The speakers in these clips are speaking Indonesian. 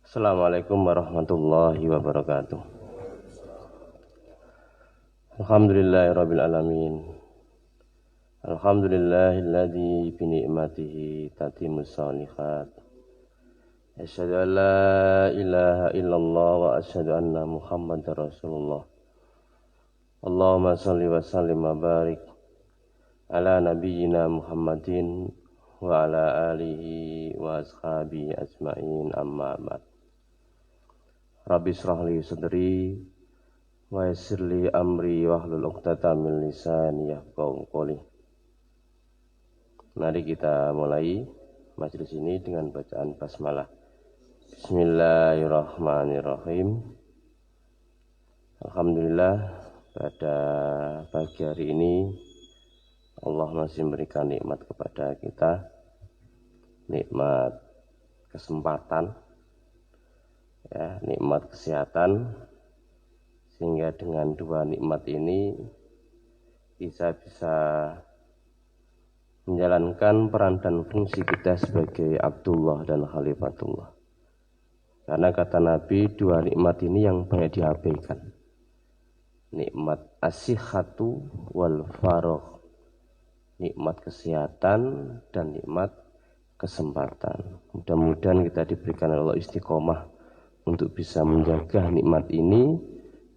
Assalamualaikum warahmatullahi wabarakatuh. Alhamdulillahirabbil alamin. Alhamdulillahilladzi bi ni'matihi tatimmus shalihat. Asyhadu an la ilaha illallah wa asyhadu anna Muhammadar Rasulullah. Allahumma shalli wa sallim wa barik ala nabiyyina Muhammadin wa ala alihi wa ashabihi ajmain, amma ba'd. Rabbi shrah li sadri wa yassir li amri wahlul 'uqdatam min lisani yafqahu qawli. Mari kita mulai majelis ini dengan bacaan basmalah. Bismillahirrahmanirrahim. Alhamdulillah, pada pagi hari ini Allah masih memberikan nikmat kepada kita, nikmat kesempatan, ya, nikmat kesehatan, sehingga dengan dua nikmat ini bisa menjalankan peran dan fungsi kita sebagai Abdullah dan Khalifatullah. Karena kata Nabi, dua nikmat ini yang banyak diabaikan. Nikmat as-sihhatu wal faragh. Nikmat kesehatan dan nikmat kesempatan. Mudah-mudahan kita diberikan Allah istiqomah untuk bisa menjaga nikmat ini,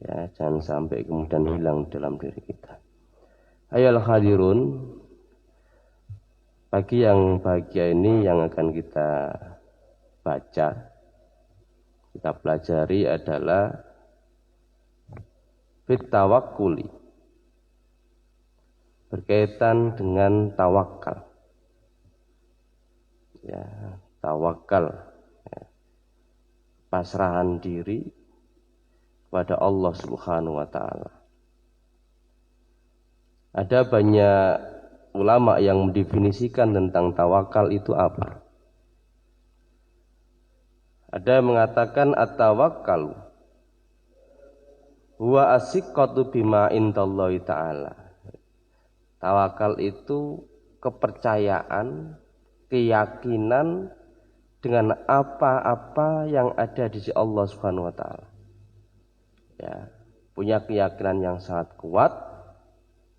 ya, jangan sampai kemudian hilang dalam diri kita. Ayolah hadirun, pagi yang bahagia ini yang akan kita baca, kita pelajari adalah fit tawakkuli, berkaitan dengan tawakal. Ya, tawakal, ya, pasrahan diri kepada Allah Subhanahu wa taala. Ada banyak ulama yang mendefinisikan tentang tawakal itu apa. Ada yang mengatakan at-tawakkalu huwa as-siqqatu bima indallahi ta'ala. Tawakal itu kepercayaan, keyakinan dengan apa-apa yang ada di sisi Allah Subhanahu wa taala. Ya, punya keyakinan yang sangat kuat,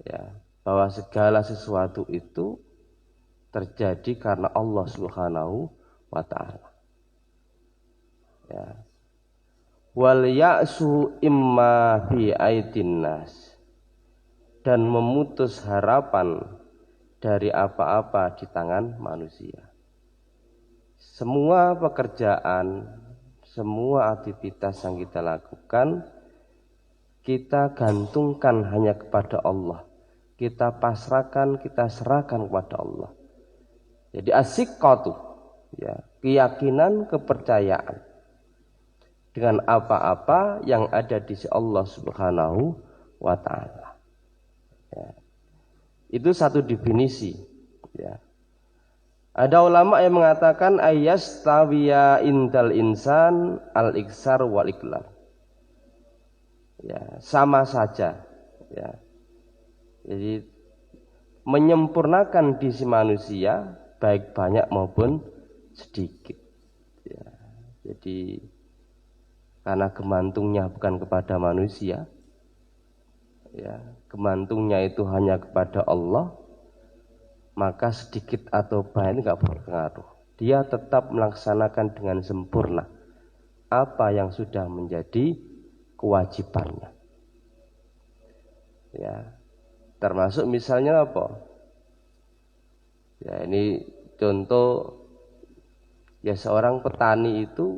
ya, bahwa segala sesuatu itu terjadi karena Allah Subhanahu wa taala. Ya. Wal ya'su imma fi aidin nas, dan memutus harapan dari apa-apa di tangan manusia. Semua pekerjaan, semua aktivitas yang kita lakukan, kita gantungkan hanya kepada Allah. Kita pasrahkan, kita serahkan kepada Allah. Jadi as-siqqatu, ya, keyakinan, kepercayaan dengan apa-apa yang ada di sisi Allah Subhanahu wa taala. Ya. Itu satu definisi, ya. Ada ulama yang mengatakan ayyastawiya indal insan al-iksar wal iqlal. Ya, sama saja, ya. Jadi menyempurnakan diri manusia baik banyak maupun sedikit, ya. Jadi karena gemantungnya bukan kepada manusia, ya, gemantungnya itu hanya kepada Allah, maka sedikit atau banyak tidak berpengaruh. Dia tetap melaksanakan dengan sempurna apa yang sudah menjadi kewajibannya. Ya, termasuk misalnya apa? Ya, ini contoh, ya, seorang petani itu,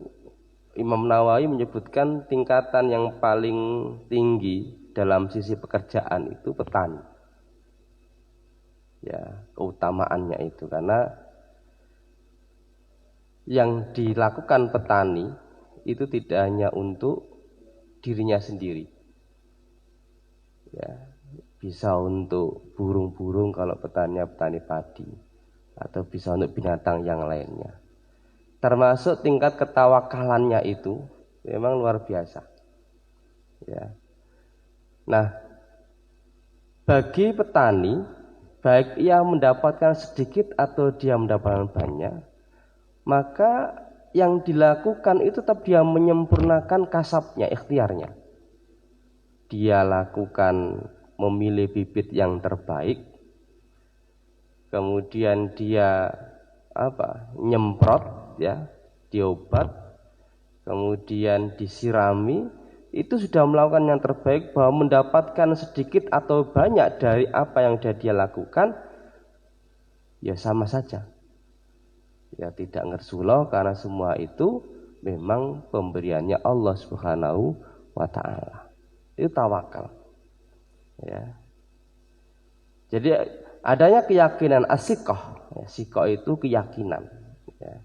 Imam Nawawi menyebutkan tingkatan yang paling tinggi dalam sisi pekerjaan itu petani. Ya, keutamaannya itu karena yang dilakukan petani itu tidak hanya untuk dirinya sendiri. Ya, bisa untuk burung-burung kalau petani padi, atau bisa untuk binatang yang lainnya. Termasuk tingkat ketawakalannya itu memang luar biasa. Ya. Nah, bagi petani, baik ia mendapatkan sedikit atau dia mendapatkan banyak, maka yang dilakukan itu tetap dia menyempurnakan kasabnya, ikhtiarnya. Dia lakukan memilih bibit yang terbaik, kemudian dia nyemprot ya, diobat, kemudian disirami, itu sudah melakukan yang terbaik, bahwa mendapatkan sedikit atau banyak dari apa yang sudah dia lakukan ya sama saja. Ya tidak ngersuloh, karena semua itu memang pemberiannya Allah Subhanahu wa taala. Itu tawakal. Ya. Jadi adanya keyakinan as-siqah. Ya, siqah itu keyakinan. Ya.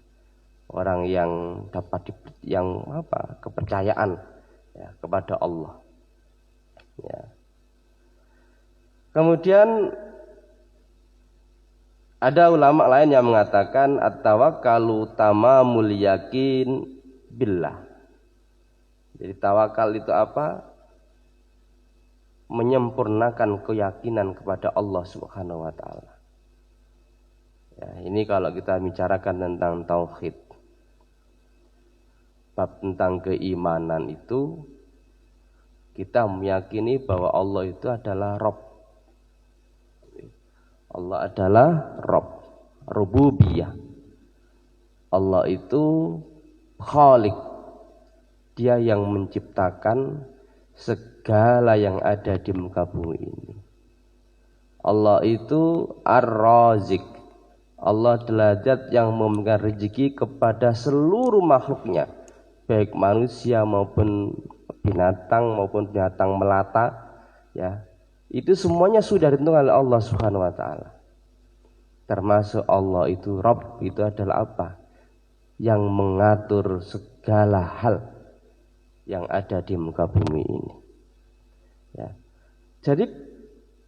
Orang yang dapat kepercayaan ya, kepada Allah. Ya. Kemudian ada ulama lain yang mengatakan at-tawakkalu tamamul yakin billah. Jadi tawakal itu apa? Menyempurnakan keyakinan kepada Allah Subhanahu wa taala. Ya, ini kalau kita bicarakan tentang tauhid. Bab tentang keimanan itu kita meyakini bahwa Allah itu adalah Rabb. Allah adalah Rabb, rububiyah. Allah itu Khalik. Dia yang menciptakan segala yang ada di muka bumi ini. Allah itu Ar-Razik. Allah adalah zat yang memberikan rezeki kepada seluruh makhluknya, baik manusia maupun binatang melata, ya. Itu semuanya sudah ditentukan oleh Allah Subhanahu wa taala. Termasuk Allah itu Rabb, itu adalah apa? Yang mengatur segala hal yang ada di muka bumi ini. Ya. Jadi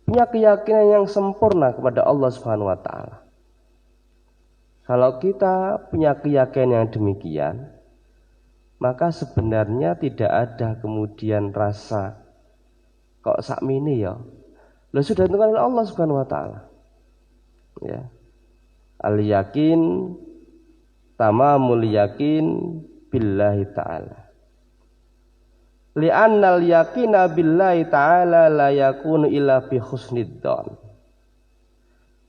punya keyakinan yang sempurna kepada Allah Subhanahu wa taala. Kalau kita punya keyakinan yang demikian, maka sebenarnya tidak ada kemudian rasa kok sakmene ya. Lah sudah ditentukan oleh Allah Subhanahu wa taala. Ya. Al yakin tamamul yakin billahi ta'ala. Li'annal yakina billahi ta'ala la yakunu illa bi husnidzan.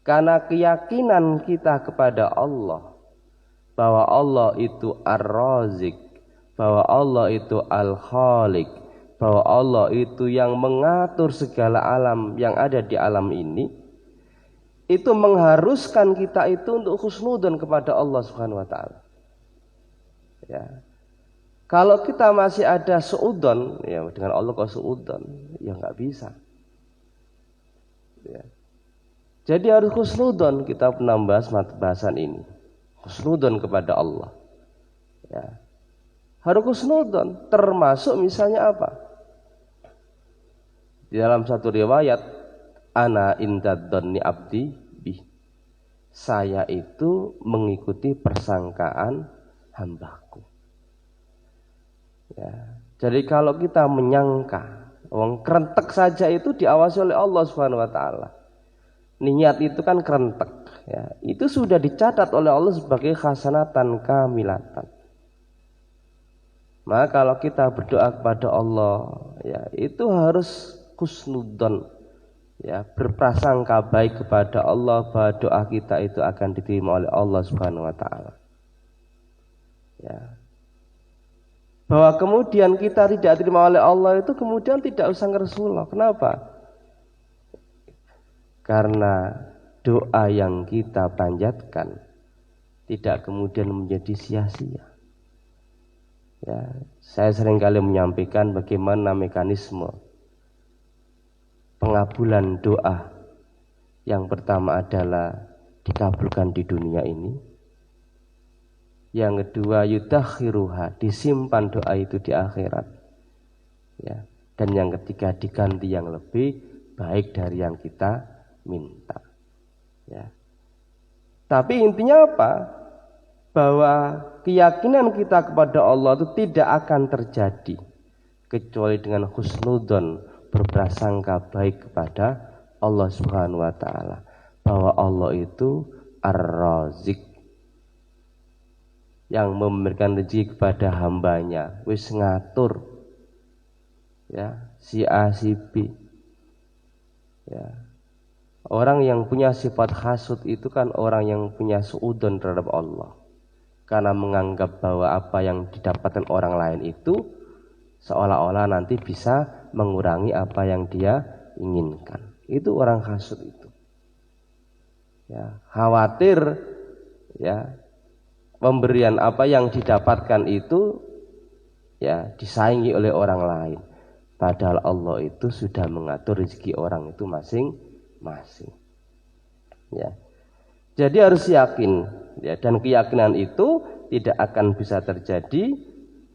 Karena keyakinan kita kepada Allah bahwa Allah itu Ar-Razik, bahwa Allah itu Al-Khaliq, bahwa Allah itu yang mengatur segala alam yang ada di alam ini, itu mengharuskan kita itu untuk husnudzon kepada Allah Subhanahu wa taala. Ya. Kalau kita masih ada suudzon, ya dengan Allah kok suudzon, ya nggak bisa. Ya. Jadi harus husnudzon, kita menambah bahasan ini. Husnudzon kepada Allah. Ya. Harus husnudzon, termasuk misalnya apa? Di dalam satu riwayat, ana indadzanni abdi bih. Saya itu mengikuti persangkaan hambaku. Ya. Jadi kalau kita menyangka wong kerentek saja itu diawasi oleh Allah Subhanahu wa taala. Niat itu kan kerentek, ya. Itu sudah dicatat oleh Allah sebagai hasanatan kamilatan. Maka kalau kita berdoa kepada Allah, ya, itu harus husnudzon, ya, berprasangka baik kepada Allah bahwa doa kita itu akan diterima oleh Allah Subhanahu wa taala. Ya. Bahwa kemudian kita tidak diterima oleh Allah itu kemudian tidak usah ngersuloh. Kenapa? Karena doa yang kita panjatkan tidak kemudian menjadi sia-sia. Ya, saya seringkali menyampaikan bagaimana mekanisme pengabulan doa. Yang pertama adalah dikabulkan di dunia ini. Yang kedua yudakhiruha, disimpan doa itu di akhirat. Ya. Dan yang ketiga diganti yang lebih baik dari yang kita minta. Ya. Tapi intinya apa? Bahwa keyakinan kita kepada Allah itu tidak akan terjadi kecuali dengan husnudzon, berprasangka baik kepada Allah Subhanahu wa taala, bahwa Allah itu Ar-Razik. yang memberikan rezeki kepada hambanya, wis ngatur ya si A si B ya. Orang yang punya sifat hasud itu kan orang yang punya suudzon terhadap Allah, karena menganggap bahwa apa yang didapatkan orang lain itu seolah-olah nanti bisa mengurangi apa yang dia inginkan. Itu orang hasud itu ya, khawatir ya pemberian apa yang didapatkan itu ya disaingi oleh orang lain, padahal Allah itu sudah mengatur rezeki orang itu masing-masing ya. Jadi harus yakin ya, dan keyakinan itu tidak akan bisa terjadi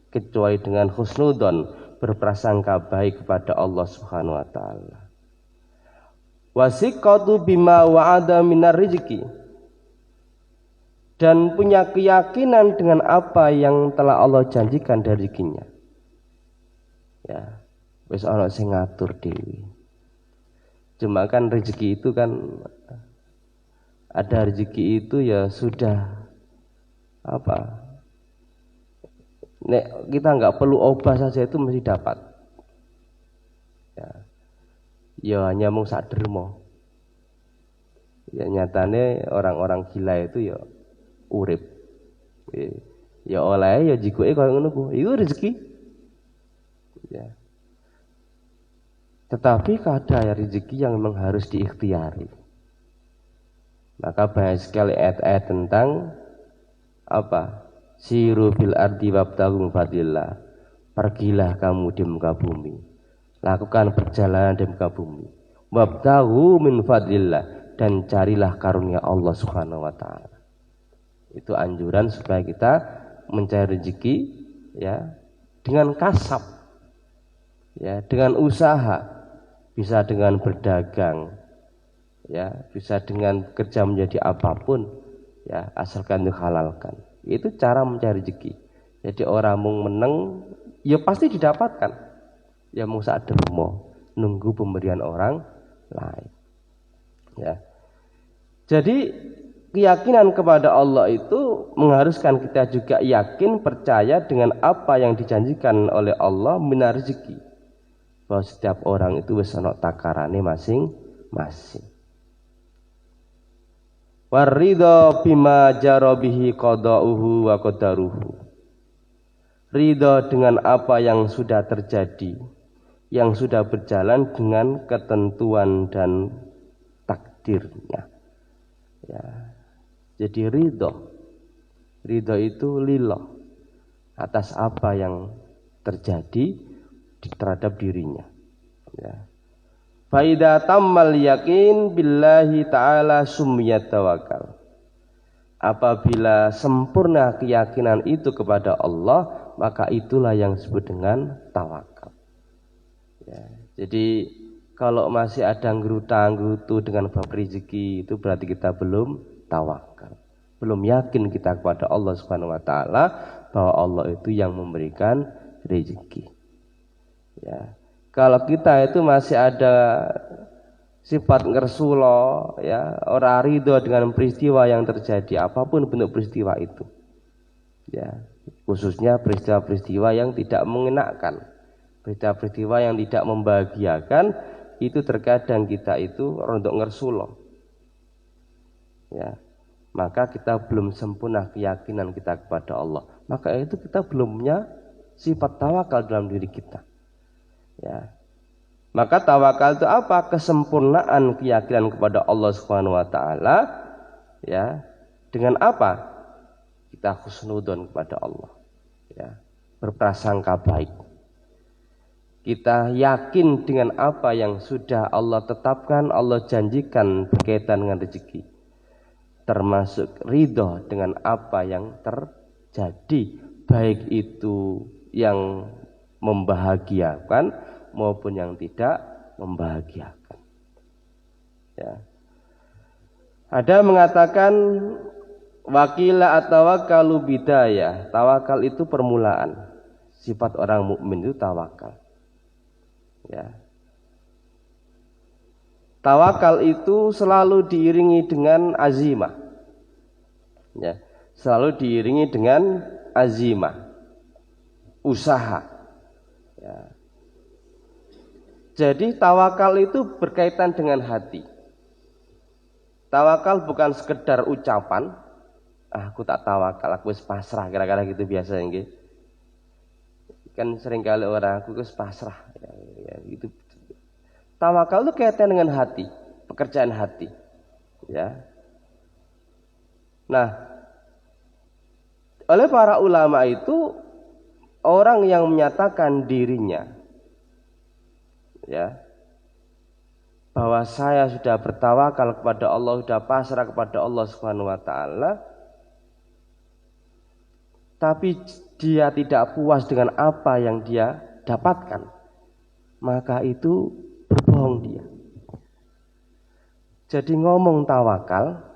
kecuali dengan husnudzon, berprasangka baik kepada Allah Subhanahu wa taala. Wasiqatu bima wa'ada minar rizki, dan punya keyakinan dengan apa yang telah Allah janjikan dari rezekinya. Ya, wis ana sing ngatur dhewe. Cuma kan rezeki itu kan ada rezeki itu ya sudah apa? Nek kita nggak perlu obah saja itu mesti dapat. Ya hanya mung sak dermo. Ya nyatane orang-orang gila itu ya urip. Ya oleh ya jikuke koyo ngono ku. Iku rezeki. Ya. Tetapi ada rezeki yang memang harus diikhtiari. Maka banyak sekali ayat-ayat tentang apa? Siru fil ardi wabtaghu min fadlillah. Pergilah kamu di muka bumi, lakukan perjalanan di muka bumi. Wabtaghu min fadlillah, dan carilah karunia Allah Subhanahu wa taala. Itu anjuran supaya kita mencari rezeki ya dengan kasab. Ya, dengan usaha, bisa dengan berdagang. Ya, bisa dengan kerja menjadi apapun ya, asalkan dihalalkan. Itu cara mencari rezeki. Jadi orang mung meneng ya pasti didapatkan. Ya mung sak dermo nunggu pemberian orang lain. Ya. Jadi keyakinan kepada Allah itu mengharuskan kita juga yakin, percaya dengan apa yang dijanjikan oleh Allah minar rezeki. Bahwa setiap orang itu wis ana takarane masing-masing. Waridho bima jarobihi qada'uhu wa qadaruhu. Ridho dengan apa yang sudah terjadi, yang sudah berjalan dengan ketentuan dan takdirnya. Ya. Jadi ridho itu lillah, atas apa yang terjadi terhadap dirinya. Ya. Faida tammal yakin billahi ta'ala sumiyat tawakal. Apabila sempurna keyakinan itu kepada Allah, maka itulah yang disebut dengan tawakal. Ya, jadi kalau masih ada gerutu dengan bab rezeki, itu berarti kita belum tawakal, belum yakin kita kepada Allah Subhanahu wa taala bahwa Allah itu yang memberikan rezeki. Ya. Kalau kita itu masih ada sifat ngersulo, ya, ora ridho dengan peristiwa yang terjadi, apapun bentuk peristiwa itu, ya, khususnya peristiwa-peristiwa yang tidak mengenakkan, peristiwa-peristiwa yang tidak membahagiakan, itu terkadang kita itu rontok ngersulo, ya, maka kita belum sempurna keyakinan kita kepada Allah, maka itu kita belum punya sifat tawakal dalam diri kita. Ya. Maka tawakal itu apa? Kesempurnaan keyakinan kepada Allah Subhanahu wa taala. Ya. Dengan apa? Kita husnudzon kepada Allah. Ya. Berprasangka baik. Kita yakin dengan apa yang sudah Allah tetapkan, Allah janjikan berkaitan dengan rezeki. Termasuk ridho dengan apa yang terjadi, baik itu yang membahagiakan maupun yang tidak membahagiakan. Ya. Ada mengatakan wakila atawakkalu bidayah. Tawakal itu permulaan. Sifat orang mukmin itu tawakal. Ya. Tawakal itu selalu diiringi dengan azimah. Ya. selalu diiringi dengan azimah, usaha. Ya. Jadi tawakal itu berkaitan dengan hati. Tawakal bukan sekedar ucapan, aku tak tawakal, aku wis pasrah, kira-kira gitu biasa nggih. Kan sering kali orang aku wis pasrah, ya, itu. Tawakal itu kaitan dengan hati, pekerjaan hati. Ya. Nah, oleh para ulama itu orang yang menyatakan dirinya ya bahwa saya sudah bertawakal kepada Allah, sudah pasrah kepada Allah Subhanahu wa taala, tapi dia tidak puas dengan apa yang dia dapatkan, maka itu berbohong dia. Jadi ngomong tawakal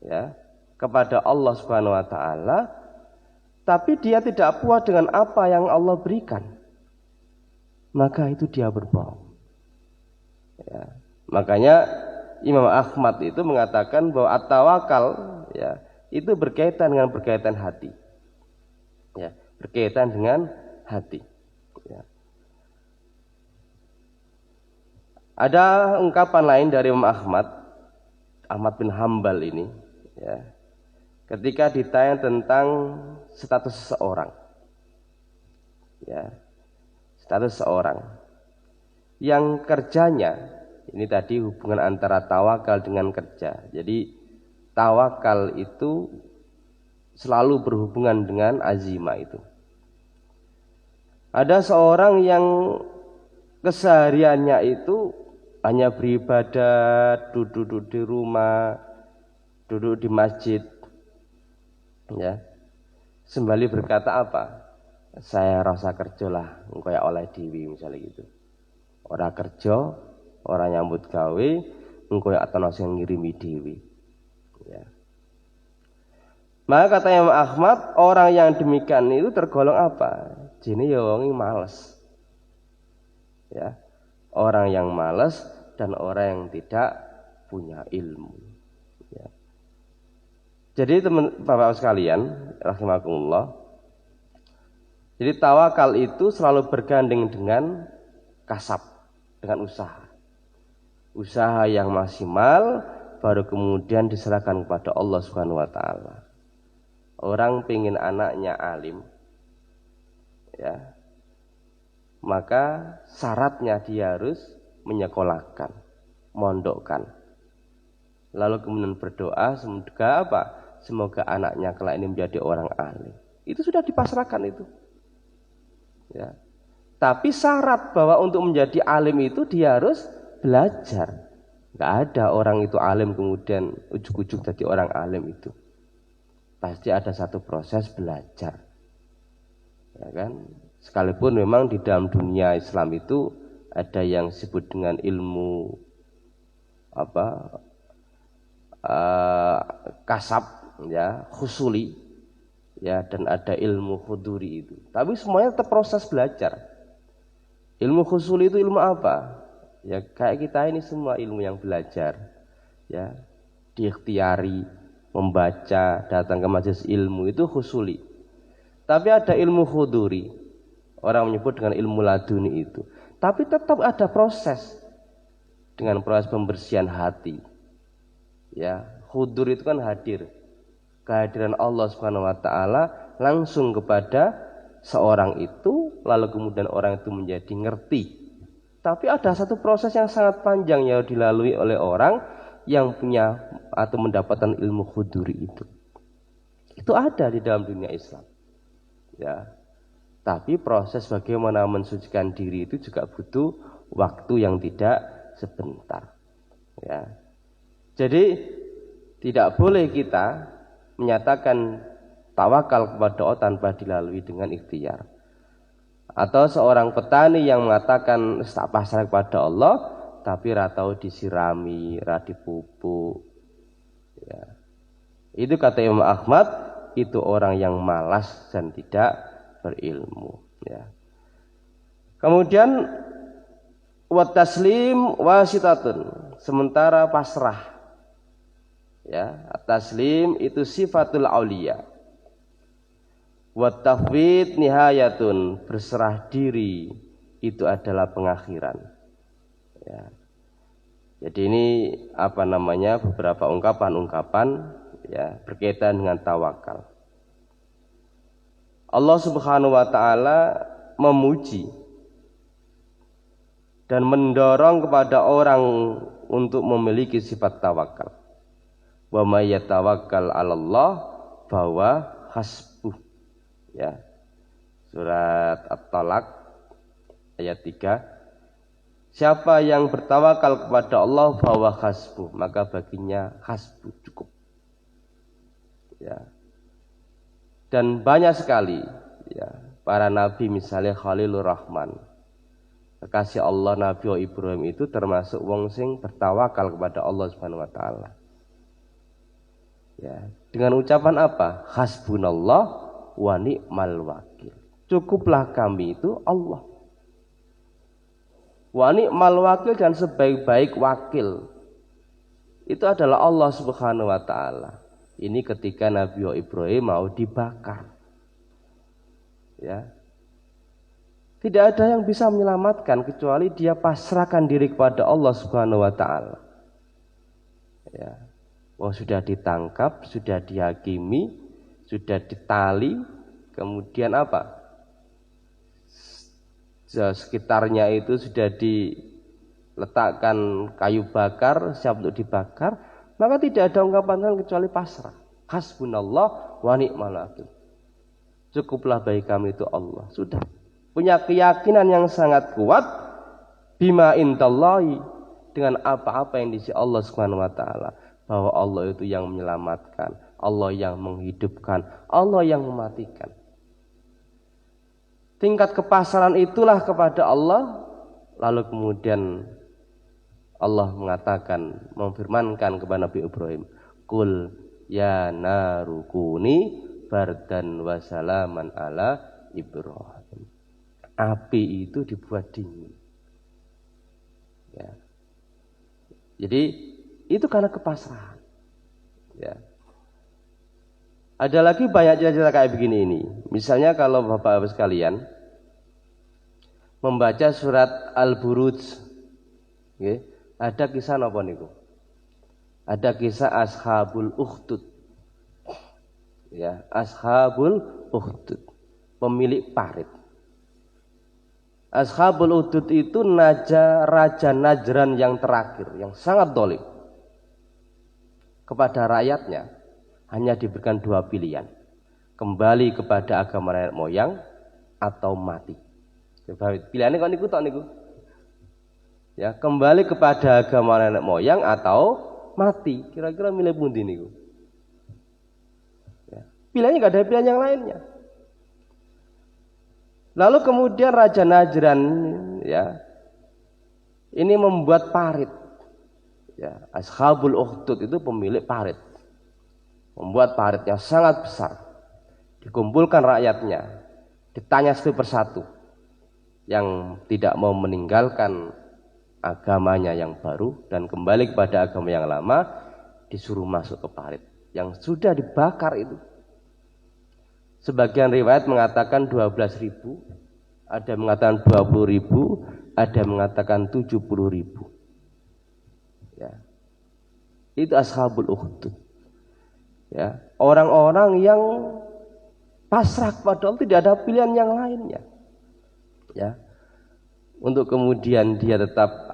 ya kepada Allah Subhanahu wa taala, tapi dia tidak puas dengan apa yang Allah berikan, maka itu dia berbohong. Ya. Makanya Imam Ahmad itu mengatakan bahwa at-tawakal ya itu berkaitan hati. Ya, berkaitan dengan hati. Ya. Ada ungkapan lain dari Imam Ahmad bin Hambal ini ya. Ketika ditanya tentang status seseorang. Ya. Status seseorang yang kerjanya, ini tadi hubungan antara tawakal dengan kerja. Jadi tawakal itu selalu berhubungan dengan azimah itu. Ada seorang yang kesehariannya itu hanya beribadah, duduk di rumah, duduk di masjid, ya. Sembali berkata apa? Saya rasa kerja lah, kayak oleh dewi misalnya gitu. Orang kerja, orang nyambut gawe, engko ya atono sing ngirimi dewi. Ya. Maka kata Imam Ahmad, orang yang demikian itu tergolong apa? Jine ya wong males. Ya. Orang yang malas dan orang yang tidak punya ilmu. Ya. Jadi teman Bapak sekalian, rahimakumullah. Jadi tawakal itu selalu bergandeng dengan kasab, dengan usaha. Usaha yang maksimal baru kemudian diserahkan kepada Allah Subhanahu wa taala. Orang pengin anaknya alim, ya, maka syaratnya dia harus menyekolahkan, mondokkan. Lalu kemudian berdoa semoga apa? Semoga anaknya kelak ini menjadi orang alim. Itu sudah dipasrahkan itu. Ya. Tapi syarat bahwa untuk menjadi alim itu dia harus belajar. Gak ada orang itu alim kemudian ujuk-ujuk jadi orang alim itu. Pasti ada satu proses belajar. Ya kan? Sekalipun memang di dalam dunia Islam itu ada yang disebut dengan ilmu kasab, ya, khusuli, ya, dan ada ilmu khuduri itu. Tapi semuanya tetap proses belajar. Ilmu khusuli itu ilmu apa? Ya kayak kita ini semua ilmu yang belajar, ya, diikhtiari, membaca, datang ke majelis ilmu itu khusuli. Tapi ada ilmu khuduri, orang menyebut dengan ilmu laduni itu. Tapi tetap ada proses dengan proses pembersihan hati. Ya, khudur itu kan hadir, kehadiran Allah Subhanahu wa taala langsung kepada seorang itu, lalu kemudian orang itu menjadi ngerti. Tapi ada satu proses yang sangat panjang yang dilalui oleh orang yang punya atau mendapatkan ilmu khuduri itu. Itu ada di dalam dunia Islam. Ya. Tapi proses bagaimana mensucikan diri itu juga butuh waktu yang tidak sebentar. Ya. Jadi tidak boleh kita menyatakan tawakal kepada Allah tanpa dilalui dengan ikhtiar. Atau seorang petani yang mengatakan tak pasrah kepada Allah tapi ratau disirami, ra dipupuk. Ya. Itu kata Imam Ahmad, itu orang yang malas dan tidak berilmu. Ya. Kemudian wat taslim wasitatun, sementara pasrah Ya, taslim itu sifatul aulia. Wa tafwid nihayatun, berserah diri itu adalah pengakhiran. Ya. Jadi ini beberapa ungkapan-ungkapan ya berkaitan dengan tawakal. Allah Subhanahu wa taala memuji dan mendorong kepada orang untuk memiliki sifat tawakal. Wa may yatawakkal 'alallah fahuwa hasbuh. Ya. Surat At-Talaq ayat 3. Siapa yang bertawakal kepada Allah fahuwa hasbuh, maka baginya hasbuh, cukup. Ya. Dan banyak sekali ya para nabi, misalnya Khalilur Rahman, kekasih Allah Nabi Ibrahim itu termasuk wong sing bertawakal kepada Allah Subhanahu wa taala. Ya, dengan ucapan apa? Hasbunallah wa ni'mal wakil. Cukuplah kami itu Allah. Wa ni'mal wakil, dan sebaik-baik wakil itu adalah Allah Subhanahu wa taala. Ini ketika Nabi Ibrahim mau dibakar. Ya. Tidak ada yang bisa menyelamatkan kecuali dia pasrahkan diri kepada Allah Subhanahu wa taala. Ya. Sudah ditangkap, sudah dihakimi, sudah ditali, kemudian apa? Sekitarnya itu sudah diletakkan kayu bakar, siap untuk dibakar, maka tidak ada ungkapan kecuali pasrah. Hasbunallah wa ni'mal wakil. Cukuplah bagi kami itu Allah. Sudah. Punya keyakinan yang sangat kuat bima indallahi, dengan apa-apa yang di sisi Allah Subhanahu wa taala, bahwa Allah itu yang menyelamatkan, Allah yang menghidupkan, Allah yang mematikan. Tingkat kepasaran itulah kepada Allah. Lalu kemudian Allah mengatakan, memfirmankan kepada Nabi Ibrahim, Qul ya narukuni bardan wa salaman ala Ibrahim. Api itu dibuat dingin. Ya. Jadi itu karena kepasrahan. Ya. Ada lagi banyak cerita kayak begini ini. Misalnya kalau Bapak-Bapak sekalian membaca surat Al-Buruj, okay, ada kisah apa niku? Ada kisah Ashabul Ukhdud. Ya, Ashabul Ukhdud, pemilik parit. Ashabul Ukhdud itu raja Najran yang terakhir, yang sangat dolim. Kepada rakyatnya hanya diberikan dua pilihan, kembali kepada agama nenek moyang atau mati. Pilihannya kok niku tok niku. Ya, kembali kepada agama nenek moyang atau mati. Kira-kira milih pundi niku? Ya, pilihannya enggak ada pilihan yang lainnya. Lalu kemudian Raja Najran ya ini membuat parit. Ya, Ashabul Ukhdud itu pemilik parit. Membuat paritnya sangat besar. Dikumpulkan rakyatnya, ditanya satu persatu. Yang tidak mau meninggalkan agamanya yang baru dan kembali kepada agama yang lama, disuruh masuk ke parit yang sudah dibakar itu. Sebagian riwayat mengatakan 12.000, ada mengatakan 20.000, ada mengatakan 70.000. Ya. Itu Ashabul Ukhdud. Ya, orang-orang yang pasrah kepada Allah, tidak ada pilihan yang lainnya. Ya. Untuk kemudian dia tetap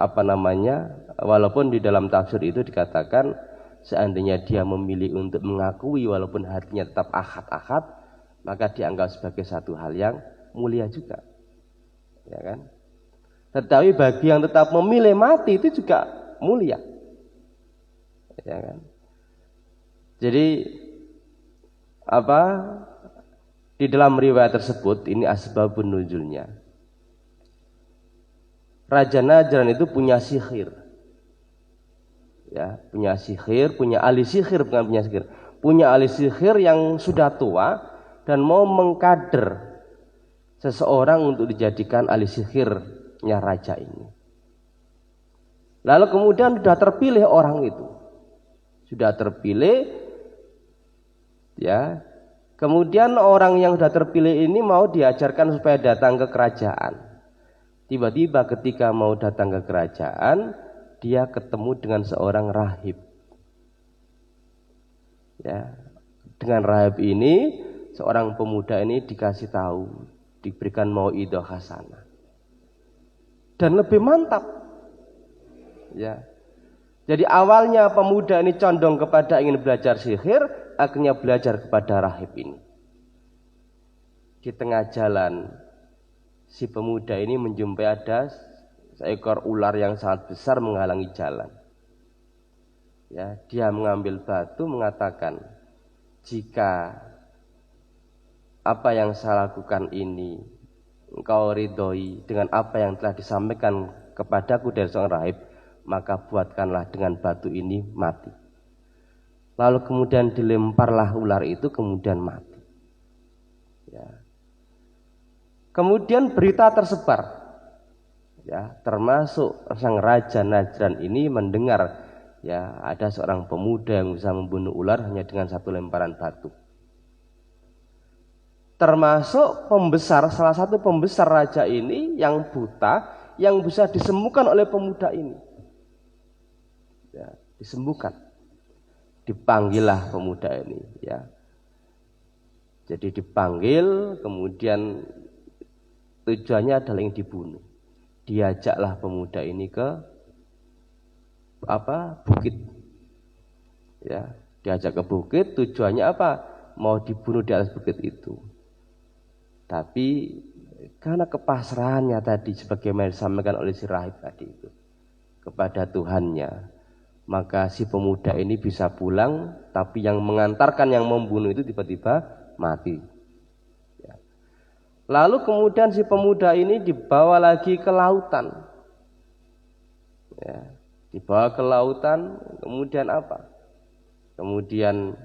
walaupun di dalam tafsir itu dikatakan seandainya dia memilih untuk mengakui walaupun hatinya tetap ahad-ahad, maka dianggap sebagai satu hal yang mulia juga. Ya kan? Tetapi bagi yang tetap memilih mati itu juga mulia. Ya kan? Jadi di dalam riwayat tersebut ini asbabun nuzulnya. Raja Najran itu punya sihir. Ya, punya sihir, punya ahli sihir, bukan punya sihir. Punya ahli sihir yang sudah tua dan mau mengkader seseorang untuk dijadikan ahli sihirnya raja ini. Lalu kemudian sudah terpilih orang itu. sudah terpilih, ya. Kemudian orang yang sudah terpilih ini mau diajarkan supaya datang ke kerajaan. Tiba-tiba ketika mau datang ke kerajaan, dia ketemu dengan seorang rahib. Ya, dengan rahib ini, seorang pemuda ini dikasih tahu, diberikan mauidhah hasanah. Dan lebih mantap. Ya. Jadi awalnya pemuda ini condong kepada ingin belajar sihir, akhirnya belajar kepada rahib ini. Di tengah jalan, si pemuda ini menjumpai ada seekor ular yang sangat besar menghalangi jalan. Ya, dia mengambil batu mengatakan, jika apa yang saya lakukan ini engkau ridhoi dengan apa yang telah disampaikan kepadaku dari seorang rahib, maka buatkanlah dengan batu ini mati. Lalu kemudian dilemparlah ular itu, kemudian mati. Ya. Kemudian berita tersebar, ya, termasuk sang raja Najran ini mendengar, ya, ada seorang pemuda yang bisa membunuh ular hanya dengan satu lemparan batu. Termasuk pembesar, salah satu pembesar raja ini yang buta, yang bisa disembuhkan oleh pemuda ini. Ya, disembuhkan. Dipanggillah pemuda ini, ya. Jadi dipanggil, kemudian tujuannya adalah ingin dibunuh. Diajaklah pemuda ini ke bukit. Ya, diajak ke bukit, tujuannya apa? Mau dibunuh di atas bukit itu. Tapi karena kepasrahannya tadi, sebagaimana disampaikan oleh si rahib tadi itu, kepada Tuhannya, maka si pemuda ini bisa pulang, tapi yang mengantarkan yang membunuh itu tiba-tiba mati. Ya. Lalu kemudian si pemuda ini dibawa lagi ke lautan. Ya. Dibawa ke lautan, kemudian apa? Kemudian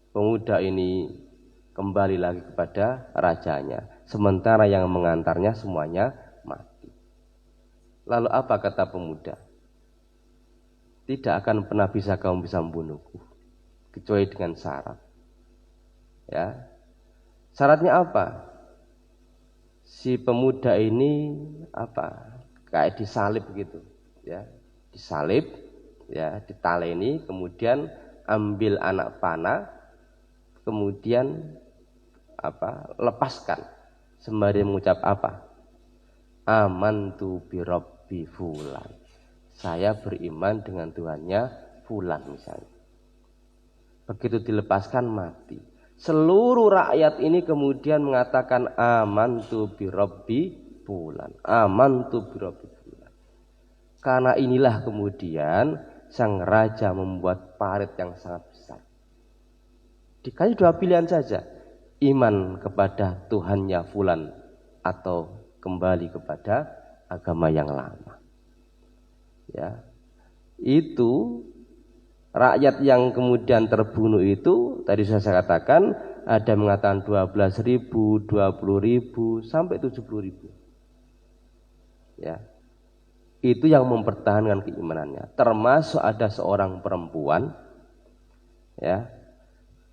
pemuda ini kembali lagi kepada rajanya, sementara yang mengantarnya semuanya mati. Lalu apa kata pemuda? Tidak akan pernah bisa kamu bisa membunuhku, kecuali dengan syarat. Ya, syaratnya apa? Si pemuda ini kayak disalib gitu, ya, disalib, ya, ditaleni, kemudian ambil anak panah, kemudian lepaskan sembari mengucap apa? Amantu bi rabbi fulan. Saya beriman dengan Tuhannya fulan misalnya. Begitu dilepaskan mati. Seluruh rakyat ini kemudian mengatakan amantu bi rabbi fulan. Amantu bi rabbi fulan. Karena inilah kemudian sang raja membuat parit yang sangat besar. Dikasih dua pilihan saja, iman kepada Tuhannya fulan atau kembali kepada agama yang lama. Ya, itu rakyat yang kemudian terbunuh itu tadi saya katakan ada mengatakan 12.000, 20.000 sampai 70.000. Ya, itu yang mempertahankan keimanannya. Termasuk ada seorang perempuan, ya,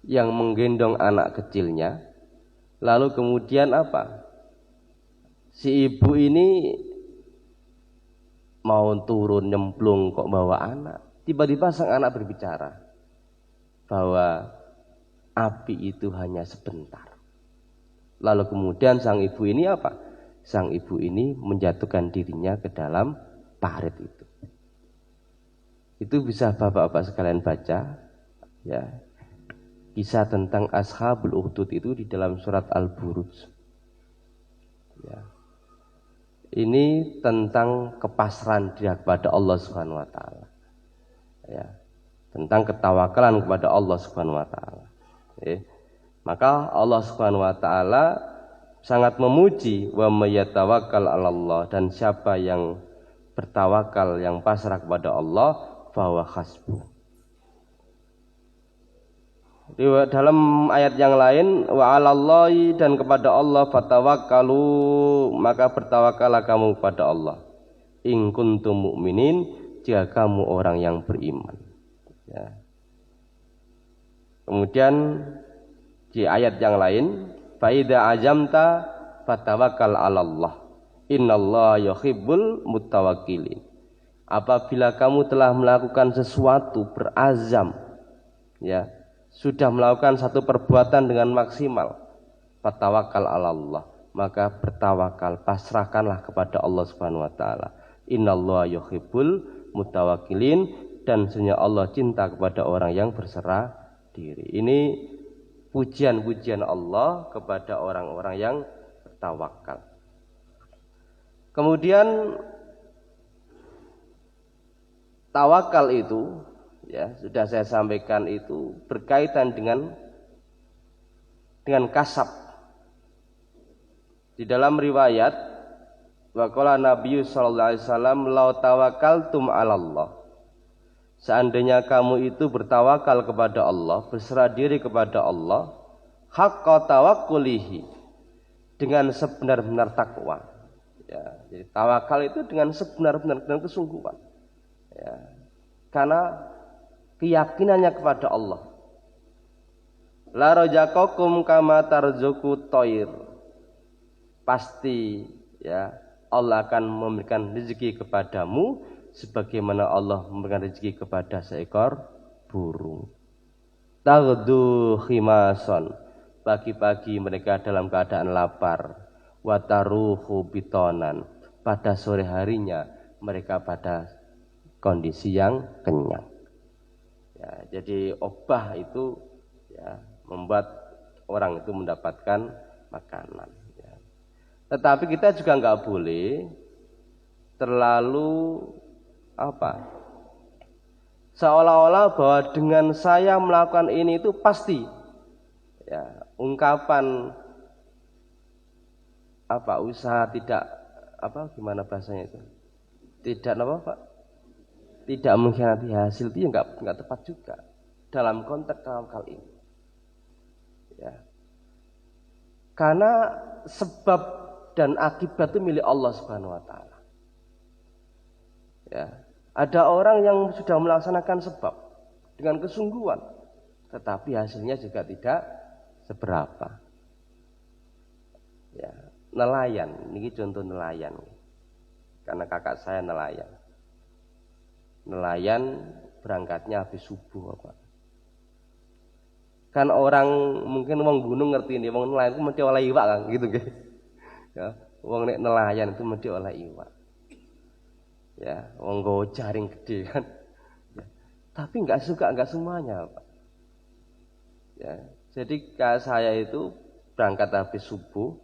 yang menggendong anak kecilnya, lalu kemudian apa? Si ibu ini mau turun nyemplung kok bawa anak. Tiba-tiba sang anak berbicara bahwa api itu hanya sebentar. Lalu kemudian sang ibu ini apa? Sang ibu ini menjatuhkan dirinya ke dalam parit itu. Itu bisa bapak-bapak sekalian baca, ya. Kisah tentang Ashabul Ukhdud itu di dalam surat Al-Buruj. Ya. Ini tentang kepasrahan dia kepada Allah Subhanahu wa taala. Ya. Tentang ketawakalan kepada Allah Subhanahu wa taala. Ya. Maka Allah Subhanahu wa taala sangat memuji wa may yatawakkal 'alallah, dan siapa yang bertawakal, yang pasrah kepada Allah, fahuwa hasbuh. Di dalam ayat yang lain, wa 'alallahi, dan kepada Allah fatawakkalu, maka bertawakallah kamu kepada Allah. In kuntum mu'minin, jika kamu orang yang beriman. Ya. Kemudian di ayat yang lain, fa idza azamta fatawakkal 'alallah. Innallaha yuhibbul mutawakkilin. Apabila kamu telah melakukan sesuatu, berazam, ya, sudah melakukan satu perbuatan dengan maksimal, fatawakkal 'alallah, maka bertawakal, pasrahkanlah kepada Allah Subhanahu wa taala. Innallaha yuhibbul mutawakkilin, dan sesungguhnya Allah cinta kepada orang yang berserah diri. Ini pujian-pujian Allah kepada orang-orang yang bertawakal. Kemudian tawakal itu, ya, sudah saya sampaikan, itu berkaitan dengan kasab. Di dalam riwayat, wa qala Nabi sallallahu alaihi wasallam, "Lau tawakkaltum 'alallah." Seandainya kamu itu bertawakal kepada Allah, berserah diri kepada Allah, haqqa tawakkulihi, dengan sebenar-benar takwa. Ya, jadi tawakal itu dengan sebenar-benar, dengan kesungguhan. Ya, karena keyakinannya kepada Allah. La rajaqakum kama tarzuqu thair. Pasti, ya, Allah akan memberikan rezeki kepadamu sebagaimana Allah memberikan rezeki kepada seekor burung. Taghdu khimason, pagi-pagi mereka dalam keadaan lapar. Wataruhu bitonan, pada sore harinya mereka pada kondisi yang kenyang. Ya, jadi obah itu, ya, membuat orang itu mendapatkan makanan. Ya. Tetapi kita juga nggak boleh terlalu seolah-olah bahwa dengan saya melakukan ini itu pasti, ya, ungkapan usaha tidak gimana bahasanya itu, tidak tidak mengkhianati hasil, itu nggak tepat juga dalam konteks tawakal ini, ya. Karena sebab dan akibat itu milik Allah Subhanahu wa taala. Ya, ada orang yang sudah melaksanakan sebab dengan kesungguhan, tetapi hasilnya juga tidak seberapa. Ya, nelayan, ini contoh nelayan. Karena kakak saya nelayan. Nelayan berangkatnya habis subuh, Kan orang mungkin wong gunung ngerti ini, wong nelayan itu mesti oleh iwak kan, gitu nggih. Ya, wong nek nelayan itu mesti oleh iwak. Ya, wong nggo jaring gede kan. Ya, tapi enggak semuanya, Pak. Ya, jadi saya itu berangkat habis subuh,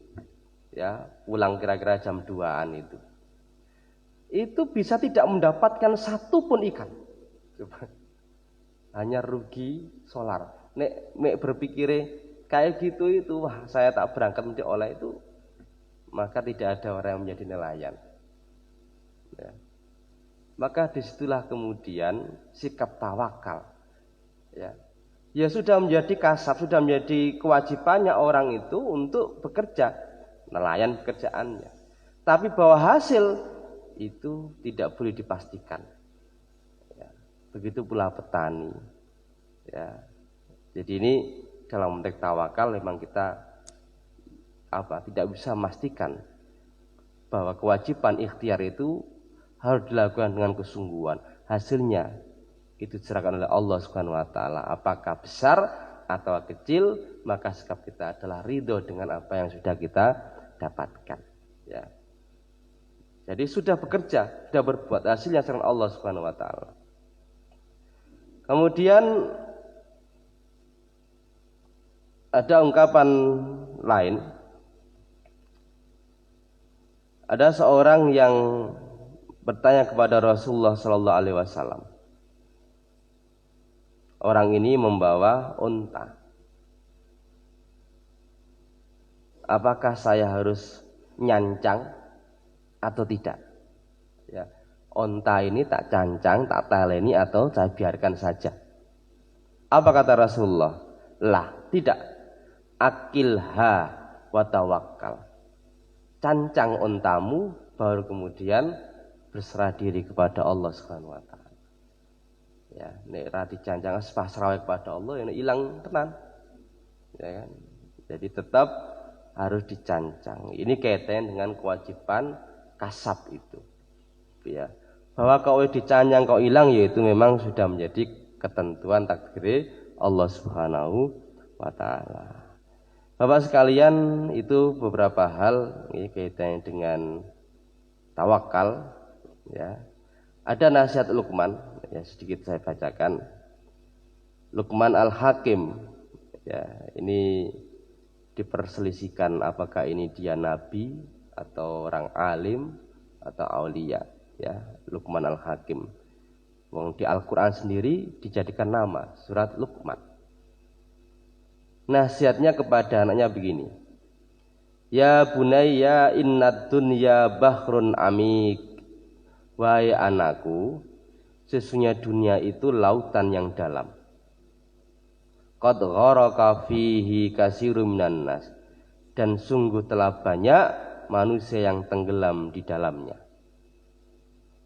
ya, pulang kira-kira jam 2-an itu bisa tidak mendapatkan satu pun ikan. Coba. Hanya rugi solar. Nek berpikir kayak gitu itu, wah, saya tak berangkat mesti oleh itu, maka tidak ada orang yang menjadi nelayan. Ya. Maka disitulah kemudian sikap tawakal. Ya. Ya sudah menjadi kasab, sudah menjadi kewajibannya orang itu untuk bekerja, nelayan pekerjaannya. Tapi bahwa hasil itu tidak boleh dipastikan. Ya. Begitu pula petani. Ya. Jadi ini dalam konteks tawakal memang kita tidak bisa memastikan bahwa kewajiban ikhtiar itu harus dilakukan dengan kesungguhan. Hasilnya itu diserahkan oleh Allah Subhanahu wa taala. Apakah besar atau kecil, maka sikap kita adalah ridho dengan apa yang sudah kita dapatkan. Ya. Jadi sudah bekerja, sudah berbuat, hasilnya diserahkan Allah Subhanahu wa taala. Kemudian ada ungkapan lain. Ada seorang yang bertanya kepada Rasulullah sallallahu alaihi wasallam. Orang ini membawa unta. Apakah saya harus nyancang atau tidak? Ya, unta ini tak cancang, tak taleni atau saya biarkan saja? Apa kata Rasulullah? Lah, tidak. Akilha wa tawakkal. Cancang untamu, baru kemudian berserah diri kepada Allah Subhanahu wa taala. Ya, nek ra dicancang pasrah kepada Allah ya ilang tenan. Ya kan? Jadi tetap harus dicancang. Ini kaitan dengan kewajiban kasab itu. Ya. Bahwa kau dicancang kau hilang ya itu memang sudah menjadi ketentuan takdir Allah Subhanahu wa taala. Bapak sekalian, itu beberapa hal ini kaitannya dengan tawakal ya. Ada nasihat Luqman ya, sedikit saya bacakan. Luqman Al-Hakim ya, ini diperselisihkan apakah ini dia nabi atau orang alim atau aulia ya. Luqman Al-Hakim. Wong di Al-Qur'an sendiri dijadikan nama surat Luqman. Nasihatnya kepada anaknya begini. Ya bunayya innad dunya bahrun amik. Wahai anakku, sesungguhnya dunia itu lautan yang dalam. Qad gharaka fihi katsirun minan nas. Dan sungguh telah banyak manusia yang tenggelam di dalamnya.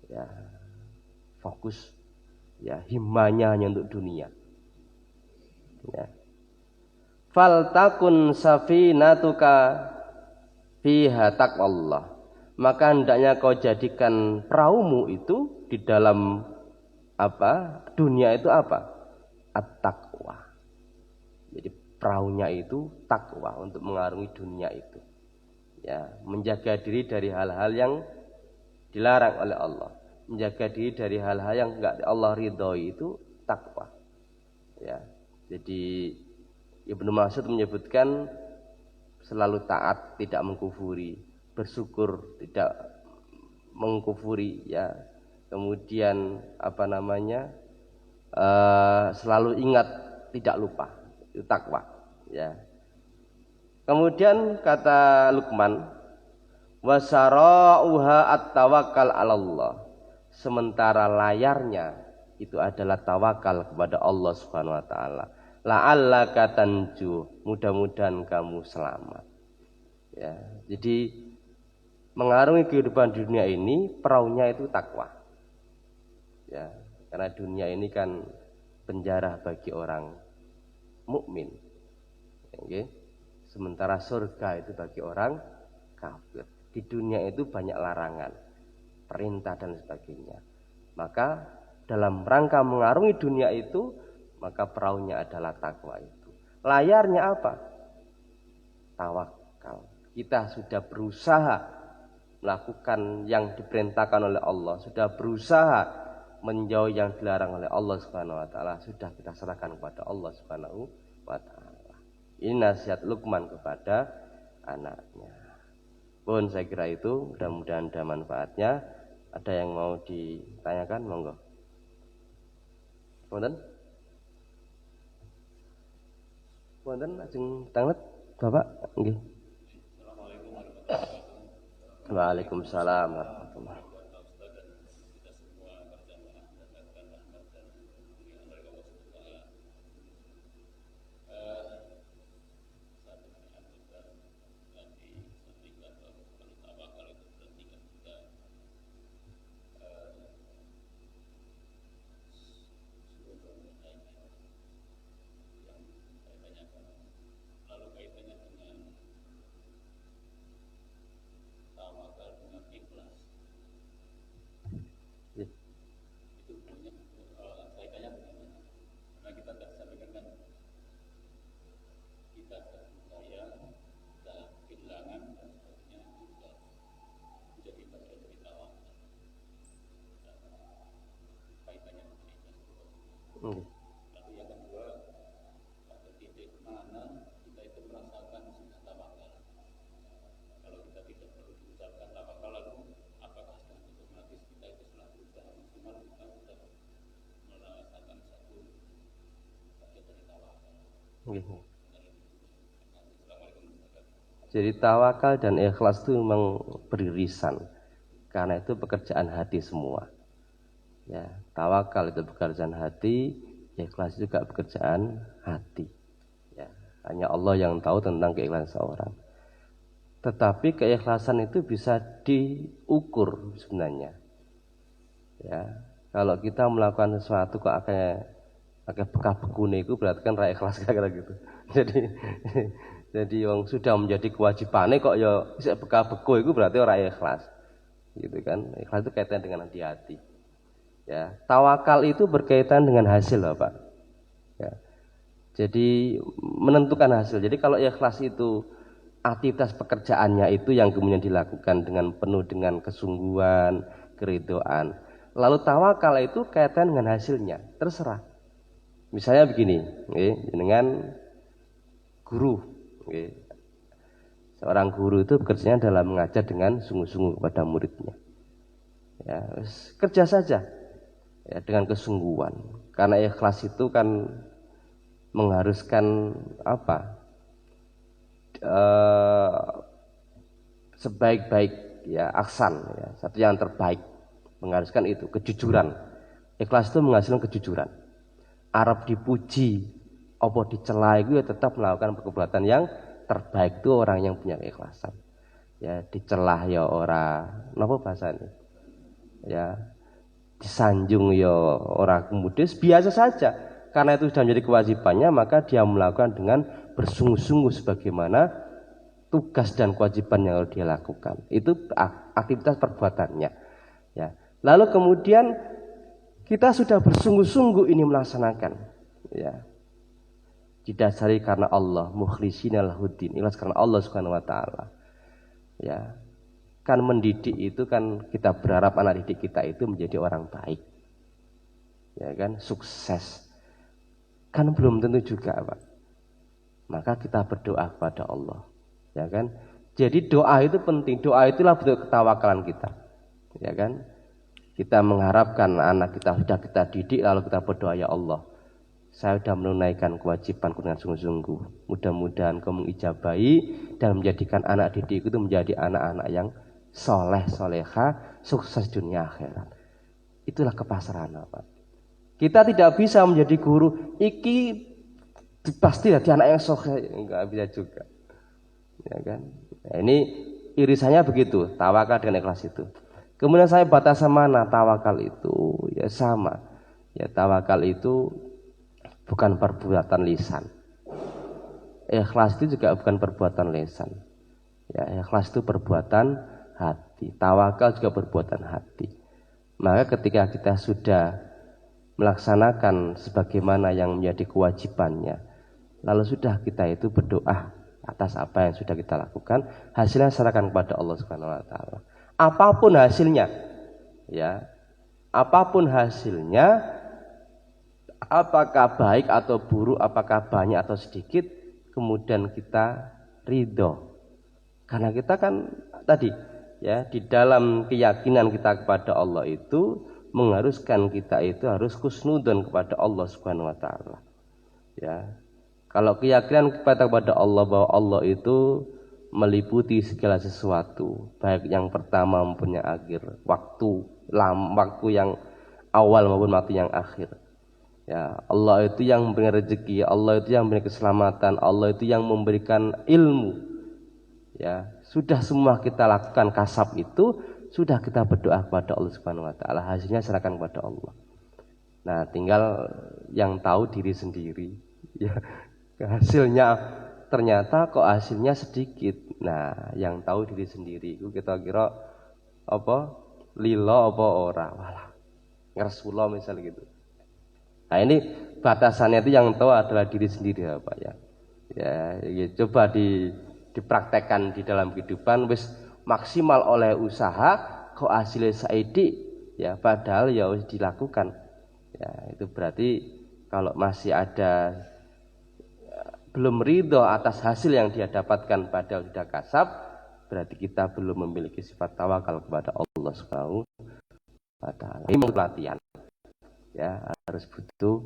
Ya, fokus ya, himmanya hanya untuk dunia. Ya. Fal takun safinatuka fiha taqwallah. Maka hendaknya kau jadikan perahumu itu di dalam apa? Dunia itu apa? At-taqwa. Jadi perahunya itu takwa untuk mengarungi dunia itu. Ya, menjaga diri dari hal-hal yang dilarang oleh Allah. Menjaga diri dari hal-hal yang enggak Allah ridhoi itu takwa. Ya. Jadi Ibnu Mas'ud menyebutkan selalu taat, tidak mengkufuri, bersyukur, tidak mengkufuri ya. Kemudian selalu ingat, tidak lupa. Itu takwa ya. Kemudian kata Luqman, wasara'uha at-tawakkal 'ala Allah. Sementara layarnya itu adalah tawakal kepada Allah Subhanahu wa taala. La'allaka tanju, mudah-mudahan kamu selamat. Ya, jadi mengarungi kehidupan dunia ini perahunya itu takwa. Ya, karena dunia ini kan penjara bagi orang mukmin. Okay. Sementara surga itu bagi orang kafir. Di dunia itu banyak larangan, perintah dan sebagainya. Maka dalam rangka mengarungi dunia itu, maka perahunya adalah takwa itu. Layarnya apa? Tawakal. Kita sudah berusaha melakukan yang diperintahkan oleh Allah, sudah berusaha menjauh yang dilarang oleh Allah Subhanahu wa taala, sudah kita serahkan kepada Allah Subhanahu wa taala. Ini nasihat Luqman kepada anaknya. Pun saya kira itu mudah-mudahan ada manfaatnya. Ada yang mau ditanyakan, monggo. Wonten ajeng tanget Bapak nggih. Assalamualaikum warahmatullahi wabarakatuh. Waalaikumsalam warahmatullahi wabarakatuh. Tapi yang kedua, pada titik mana kita itu merasakan sudah tawakal. Kalau kita tidak perlu diucapkan tawakal, lalu apakah sudah otomatis kita itu setelah berusaha maksimal kita sudah merasakan satu bagian dari tawakal. Jadi tawakal dan ikhlas itu memang beririsan, karena itu pekerjaan hati semua. Ya, tawakal itu pekerjaan hati, ikhlas juga pekerjaan hati. Ya, hanya Allah yang tahu tentang keikhlasan seorang. Tetapi keikhlasan itu bisa diukur sebenarnya. Ya, Kalau kita melakukan sesuatu kok agak bekah-bekune itu berarti kan ra ikhlas kira gitu. Jadi yang sudah menjadi kewajibannya kok ya bisa bekah-beku itu berarti ora ikhlas. Gitu kan. Ikhlas itu kaitan dengan hati-hati. Ya, tawakal itu berkaitan dengan hasil, Pak. Ya. Jadi menentukan hasil. Jadi kalau ikhlas itu aktivitas pekerjaannya itu yang kemudian dilakukan dengan penuh dengan kesungguhan, keridhaan. Lalu tawakal itu kaitan dengan hasilnya, terserah. Misalnya begini, dengan guru. Seorang guru itu bekerjanya dalam mengajar dengan sungguh-sungguh kepada muridnya. Ya, kerja saja ya, dengan kesungguhan. Karena ikhlas itu kan mengharuskan apa? Sebaik-baik ya aksan ya, satu yang terbaik, mengharuskan itu kejujuran. Ikhlas itu menghasilkan kejujuran. Arab dipuji apa dicela itu ya tetap melakukan perbuatan yang terbaik, itu orang yang punya keikhlasan. Ya dicelah ya ora napa bahasane, ya disanjung ya ora kemudian biasa saja, karena itu sudah menjadi kewajibannya maka dia melakukan dengan bersungguh-sungguh sebagaimana tugas dan kewajiban yang harus dia lakukan. Itu aktivitas perbuatannya. Ya. Lalu kemudian kita sudah bersungguh-sungguh ini melaksanakan. Ya. Didasari karena Allah, mukhlishina lahuddin, ikhlas karena Allah Subhanahu wa taala. Ya. Kan mendidik itu kan kita berharap anak didik kita itu menjadi orang baik. Ya kan, sukses. Kan belum tentu juga, Pak. Maka kita berdoa kepada Allah. Ya kan? Jadi doa itu penting. Doa itulah bentuk ketawakalan kita. Ya kan? Kita mengharapkan anak kita sudah kita didik lalu kita berdoa, ya Allah, saya sudah menunaikan kewajibanku dengan sungguh-sungguh. Mudah-mudahan Kau mengijabahi dan menjadikan anak didik itu menjadi anak-anak yang soleh, soleha, sukses dunia akhirat. Itulah kepasrahan, Pak. Kita tidak bisa menjadi guru iki pasti jadi anak yang soleh, enggak bisa juga. Ya kan? Nah, ini irisannya begitu, tawakal dengan ikhlas itu. Kemudian saya batasan mana tawakal itu? Ya sama. Ya tawakal itu bukan perbuatan lisan. Ikhlas itu juga bukan perbuatan lisan. Ya, ikhlas itu perbuatan hati. Tawakal juga perbuatan hati. Maka ketika kita sudah melaksanakan sebagaimana yang menjadi kewajibannya, lalu sudah kita itu berdoa atas apa yang sudah kita lakukan, hasilnya serahkan kepada Allah Subhanahu wa taala. Apapun hasilnya, ya, apapun hasilnya, apakah baik atau buruk, apakah banyak atau sedikit, kemudian kita ridho. Karena kita kan tadi, ya, di dalam keyakinan kita kepada Allah itu mengharuskan kita itu harus husnudon kepada Allah Subhanahu wa taala. Ya. Kalau keyakinan kepada Allah bahwa Allah itu meliputi segala sesuatu, baik yang pertama maupun yang akhir, waktu yang awal maupun waktu yang akhir. Ya, Allah itu yang memberi rezeki, Allah itu yang memberi keselamatan, Allah itu yang memberikan ilmu. Ya, sudah semua kita lakukan kasab itu, sudah kita berdoa kepada Allah Subhanahu wa taala, hasilnya serahkan kepada Allah. Nah, tinggal yang tahu diri sendiri. Ya, hasilnya ternyata kok hasilnya sedikit. Nah, yang tahu diri sendiri itu kita kira apa? Lilo apa ora? Walah. Ngersula misalnya gitu. Nah, ini batasannya itu yang tahu adalah diri sendiri ya, Pak ya. Ya, coba dipraktekkan di dalam kehidupan wis maksimal oleh usaha kok hasilnya saidi ya, padahal ya harus dilakukan. Ya, itu berarti kalau masih ada belum ridho atas hasil yang dia dapatkan padahal sudah kasab, berarti kita belum memiliki sifat tawakal kepada Allah Subhanahu wa taala. Ini latihan. Ya, harus butuh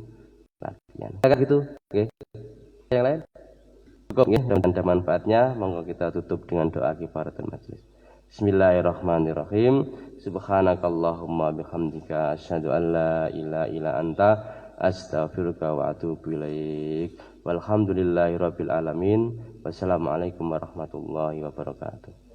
latihan. Kayak gitu. Oke. Yang lain? Cukup ya, dan ada manfaatnya. Monggo kita tutup dengan doa kifaratul majlis. Bismillahirrahmanirrahim. Subhanakallahumma bihamdika asyhadu an la ilaha illa anta astaghfiruka wa atubu ilaik. Walhamdulillahirabbil alamin. Wassalamualaikum warahmatullahi wabarakatuh.